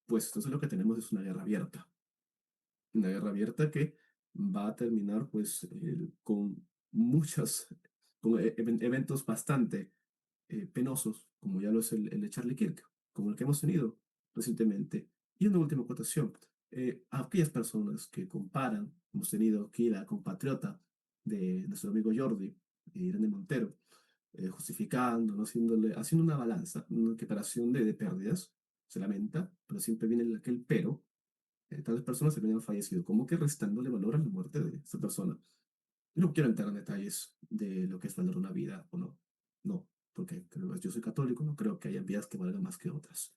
pues entonces lo que tenemos es una guerra abierta que va a terminar pues con eventos bastante penosos, como ya lo es el de Charlie Kirk, como el que hemos tenido recientemente. Y una última acotación, a aquellas personas que comparan, hemos tenido aquí la compatriota de nuestro amigo Jordi, Irene Montero, justificando, ¿no? Haciendo una balanza, una equiparación de pérdidas, se lamenta, pero siempre viene aquel pero, tales personas se habían fallecido, como que restándole valor a la muerte de esta persona. Y no quiero entrar en detalles de lo que es valer una vida o no. No, porque yo soy católico, no creo que haya vidas que valgan más que otras.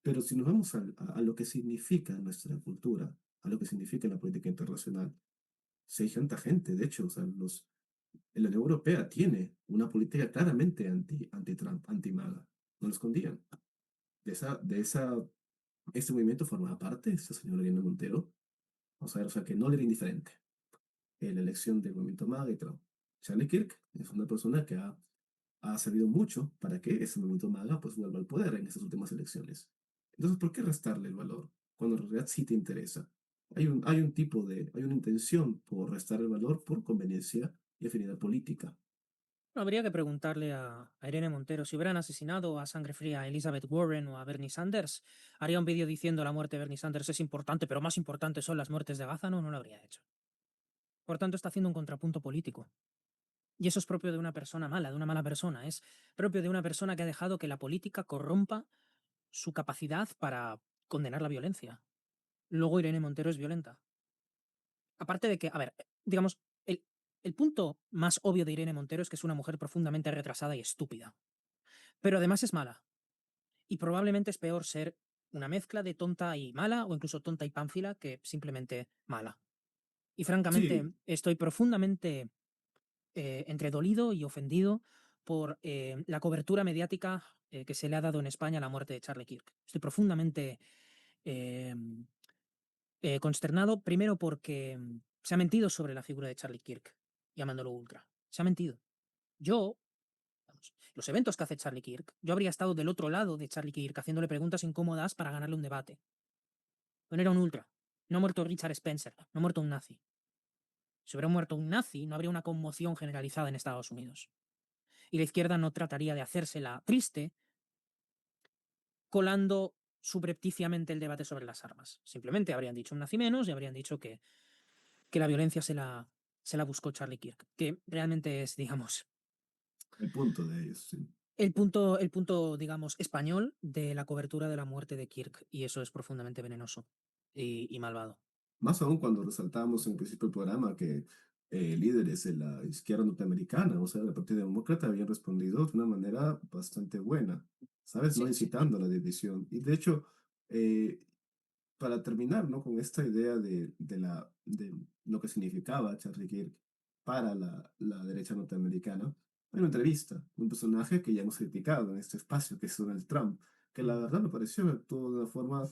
Pero si nos vamos a lo que significa nuestra cultura, a lo que significa la política internacional, si hay tanta gente, de hecho, o sea, la Unión Europea tiene una política claramente anti-Trump, anti-MAGA. No lo escondían. De esa, este movimiento formaba parte esta señora Irene Montero. O sea, que no le era indiferente la elección del movimiento MAGA y Trump. Charlie Kirk es una persona que ha servido mucho para que ese movimiento MAGA pues vuelva al poder en estas últimas elecciones. Entonces, ¿por qué restarle el valor cuando en realidad sí te interesa? Hay una intención por restar el valor por conveniencia y afinidad política. No, habría que preguntarle a Irene Montero si hubieran asesinado a sangre fría a Elizabeth Warren o a Bernie Sanders. Haría un vídeo diciendo la muerte de Bernie Sanders es importante, pero más importante son las muertes de Gaza. No, no lo habría hecho. Por tanto, está haciendo un contrapunto político. Y eso es propio de una persona mala, de una mala persona. Es propio de una persona que ha dejado que la política corrompa su capacidad para condenar la violencia. Luego Irene Montero es violenta. Aparte de que, a ver, digamos, el punto más obvio de Irene Montero es que es una mujer profundamente retrasada y estúpida. Pero además es mala. Y probablemente es peor ser una mezcla de tonta y mala o incluso tonta y pánfila que simplemente mala. Y francamente Sí, estoy profundamente entre dolido y ofendido por la cobertura mediática que se le ha dado en España a la muerte de Charlie Kirk. Estoy profundamente eh, consternado, primero porque se ha mentido sobre la figura de Charlie Kirk llamándolo ultra. Se ha mentido. Yo, vamos, los eventos que hace Charlie Kirk, yo habría estado del otro lado de Charlie Kirk haciéndole preguntas incómodas para ganarle un debate. No era un ultra. No ha muerto Richard Spencer, no ha muerto un nazi. Si hubiera muerto un nazi, no habría una conmoción generalizada en Estados Unidos. Y la izquierda no trataría de hacérsela triste colando subrepticiamente el debate sobre las armas. Simplemente habrían dicho un nazi menos y habrían dicho que la violencia se la buscó Charlie Kirk, que realmente es, digamos, el punto de ellos, sí. el punto, digamos, español de la cobertura de la muerte de Kirk, y eso es profundamente venenoso y malvado. Más aún cuando resaltábamos en el principio del programa que líderes de la izquierda norteamericana, o sea, el Partido Demócrata, habían respondido de una manera bastante buena, ¿sabes? No Sí, sí. incitando a la división. Y de hecho, eh, para terminar, ¿no? Con esta idea de lo que significaba Charlie Kirk para la derecha norteamericana, hay una entrevista, un personaje que ya hemos criticado en este espacio, que es Donald Trump, que la Mm. verdad me pareció que actuó de una forma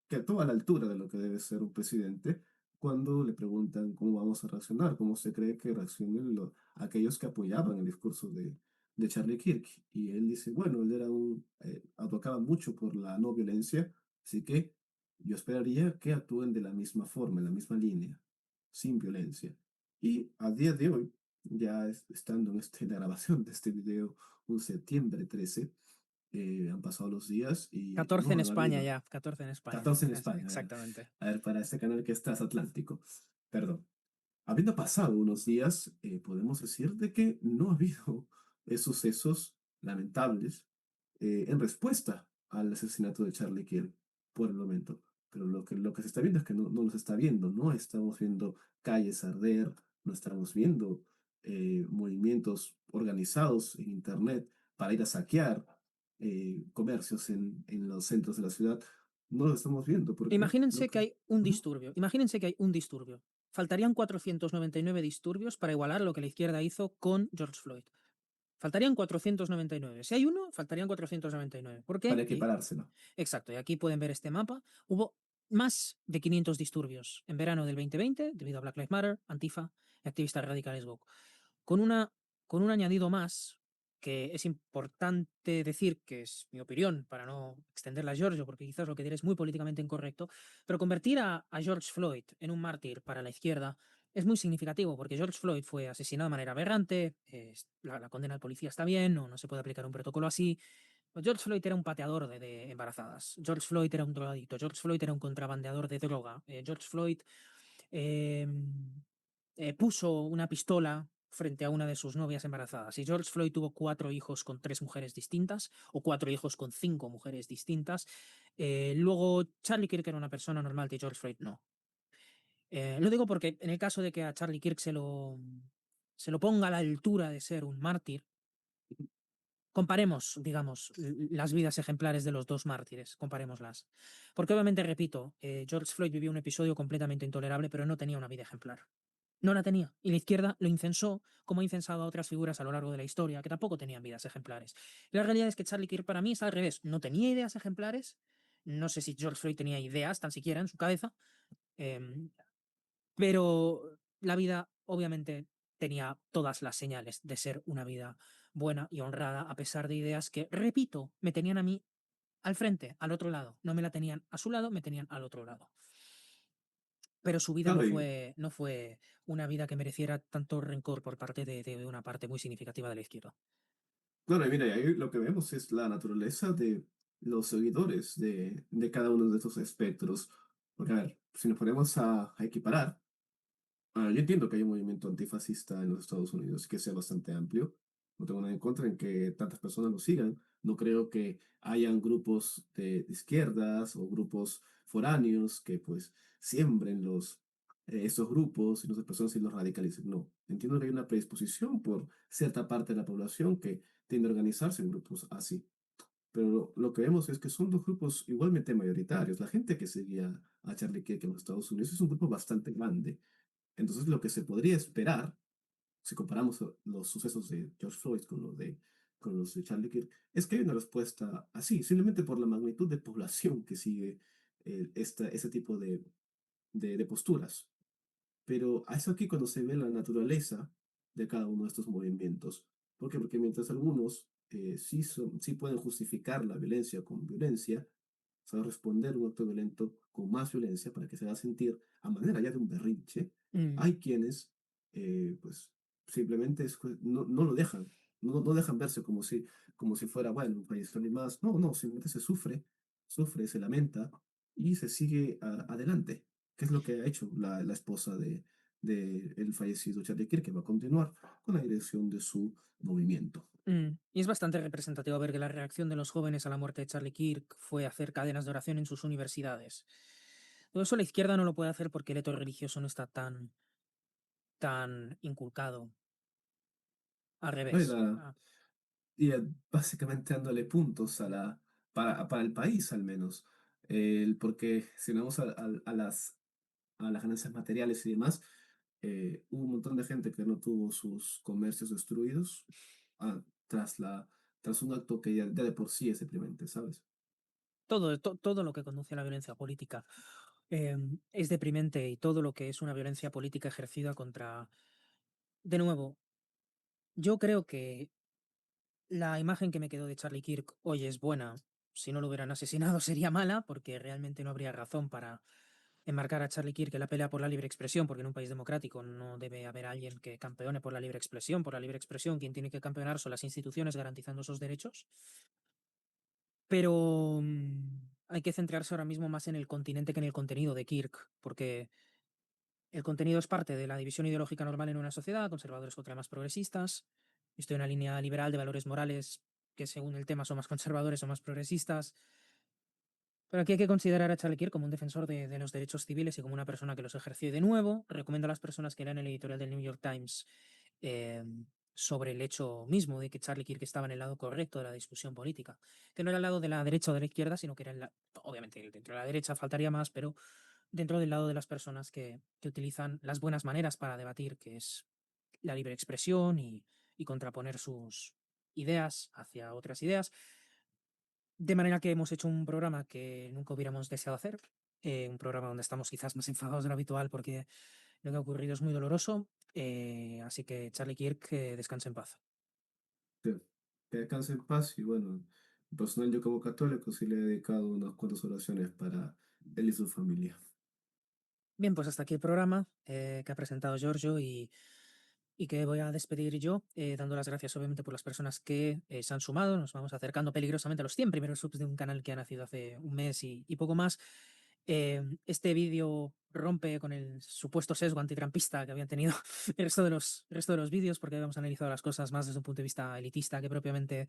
que actuó a la altura de lo que debe ser un presidente cuando le preguntan cómo vamos a reaccionar, cómo se cree que reaccionen aquellos que apoyaban el discurso de Charlie Kirk. Y él dice, bueno, él era advocaba mucho por la no violencia, así que yo esperaría que actúen de la misma forma, en la misma línea, sin violencia. Y a día de hoy, ya estando en la grabación de este video, un septiembre 13, han pasado los días y 14 no en han España habido ya, 14 en España. 14 en España. Exactamente. A ver, para este canal que es transatlántico. Perdón. Habiendo pasado unos días, podemos decir de que no ha habido sucesos lamentables en respuesta al asesinato de Charlie Kirk por el momento. Pero lo que se está viendo es que no los está viendo. No estamos viendo calles arder, no estamos viendo movimientos organizados en Internet para ir a saquear comercios en los centros de la ciudad. No lo estamos viendo porque Imagínense lo que que... hay un Ujú. disturbio. Imagínense que hay un disturbio. Faltarían 499 disturbios para igualar lo que la izquierda hizo con George Floyd. Faltarían 499. Si hay uno, faltarían 499. ¿Por qué? Para equiparárselo. Exacto, y aquí pueden ver este mapa. Hubo más de 500 disturbios en verano del 2020 debido a Black Lives Matter, Antifa y activistas radicales woke. Con, una, con un añadido más que es importante decir, que es mi opinión, para no extenderla a Giorgio, porque quizás lo que diré es muy políticamente incorrecto, pero convertir a George Floyd en un mártir para la izquierda es muy significativo, porque George Floyd fue asesinado de manera aberrante, la condena al policía está bien, no se puede aplicar un protocolo así. George Floyd era un pateador de embarazadas. George Floyd era un drogadicto. George Floyd era un contrabandeador de droga. George Floyd eh, puso una pistola frente a una de sus novias embarazadas. Y George Floyd tuvo 4 hijos con 3 mujeres distintas o 4 hijos con 5 mujeres distintas. Luego, Charlie Kirk era una persona normal y George Floyd no. Lo digo porque en el caso de que a Charlie Kirk se lo ponga a la altura de ser un mártir, comparemos, digamos, las vidas ejemplares de los dos mártires, comparémoslas. Porque obviamente, repito, George Floyd vivió un episodio completamente intolerable, pero no tenía una vida ejemplar. No la tenía. Y la izquierda lo incensó, como ha incensado a otras figuras a lo largo de la historia, que tampoco tenían vidas ejemplares. Y la realidad es que Charlie Kirk para mí es al revés. No tenía ideas ejemplares. No sé si George Floyd tenía ideas tan siquiera en su cabeza. em, pero la vida, obviamente, tenía todas las señales de ser una vida buena y honrada, a pesar de ideas que, repito, me tenían a mí al frente, al otro lado. No me la tenían a su lado, me tenían al otro lado. Pero su vida Claro, y no fue una vida que mereciera tanto rencor por parte de una parte muy significativa de la izquierda. claro, y mira, y ahí lo que vemos es la naturaleza de los seguidores de cada uno de estos espectros. Porque, a ver, si nos ponemos a equiparar, yo entiendo que hay un movimiento antifascista en los Estados Unidos que sea bastante amplio. No tengo nada en contra en que tantas personas lo sigan. No creo que hayan grupos de izquierdas o grupos foráneos que pues siembren estos grupos y las personas y los radicalicen. No, entiendo que hay una predisposición por cierta parte de la población que tiende a organizarse en grupos así. Pero lo que vemos es que son dos grupos igualmente mayoritarios. La gente que seguía a Charlie Kirk en los Estados Unidos es un grupo bastante grande. Entonces, lo que se podría esperar, si comparamos los sucesos de George Floyd con los de Charlie Kirk, es que hay una respuesta así, simplemente por la magnitud de población que sigue ese tipo de posturas. Pero es aquí cuando se ve la naturaleza de cada uno de estos movimientos. ¿Por qué? Porque mientras algunos sí pueden justificar la violencia con violencia, saben responder un acto violento con más violencia para que se haga sentir a manera ya de un berrinche, Mm, hay quienes pues simplemente no lo dejan, no dejan verse como si fuera, bueno, un país y más. No, no, simplemente se sufre, se lamenta y se sigue adelante. ¿Qué es lo que ha hecho la esposa de el fallecido Charlie Kirk, que va a continuar con la dirección de su movimiento? Y es bastante representativo ver que la reacción de los jóvenes a la muerte de Charlie Kirk fue hacer cadenas de oración en sus universidades. Todo eso la izquierda no lo puede hacer porque el eto religioso no está tan inculcado. Al ¿No? revés. Ah, Básicamente dándole puntos para el país al menos. Porque si vamos a las ganancias materiales y demás, hubo un montón de gente que no tuvo sus comercios destruidos tras tras un acto que ya de por sí es deprimente, ¿sabes? todo lo que conduce a la violencia política es deprimente y todo lo que es una violencia política ejercida contra... De nuevo, yo creo que la imagen que me quedó de Charlie Kirk hoy es buena. Si no lo hubieran asesinado sería mala, porque realmente no habría razón para enmarcar a Charlie Kirk en la pelea por la libre expresión, porque en un país democrático no debe haber alguien que campeone por la libre expresión. Por la libre expresión, quien tiene que campeonar son las instituciones garantizando esos derechos. Pero hay que centrarse ahora mismo más en el continente que en el contenido de Kirk, porque el contenido es parte de la división ideológica normal en una sociedad, conservadores contra más progresistas. Estoy en una línea liberal de valores morales que según el tema son más conservadores o más progresistas. Pero aquí hay que considerar a Charlie Kirk como un defensor de los derechos civiles y como una persona que los ejerció. Y de nuevo, recomiendo a las personas que lean el editorial del New York Times eh, sobre el hecho mismo de que Charlie Kirk estaba en el lado correcto de la discusión política, que no era el lado de la derecha o de la izquierda, sino que era obviamente dentro de la derecha faltaría más, pero dentro del lado de las personas que utilizan las buenas maneras para debatir, que es la libre expresión y contraponer sus ideas hacia otras ideas. De manera que hemos hecho un programa que nunca hubiéramos deseado hacer, un programa donde estamos quizás más enfadados de lo habitual porque lo que ha ocurrido es muy doloroso, así que Charlie Kirk, descanse en paz. Que, que descanse en paz y bueno, personal yo como católico sí le he dedicado unas cuantas oraciones para él y su familia. Bien, pues hasta aquí el programa que ha presentado Giorgio y que voy a despedir yo, dando las gracias obviamente por las personas que se han sumado. Nos vamos acercando peligrosamente a los 100 primeros subs de un canal que ha nacido hace un mes y poco más. Este vídeo rompe con el supuesto sesgo antitrampista que habían tenido el resto de los vídeos, porque habíamos analizado las cosas más desde un punto de vista elitista que propiamente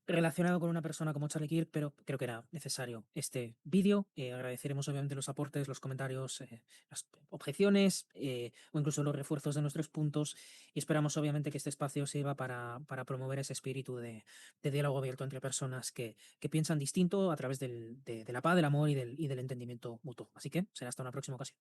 relacionado con una persona como Charlie Kirk, pero creo que era necesario este vídeo. Agradeceremos obviamente los aportes, los comentarios, las objeciones o incluso los refuerzos de nuestros puntos y esperamos obviamente que este espacio sirva para promover ese espíritu de diálogo abierto entre personas que piensan distinto a través de la paz, del amor y del entendimiento mutuo. Así que será hasta una próxima ocasión.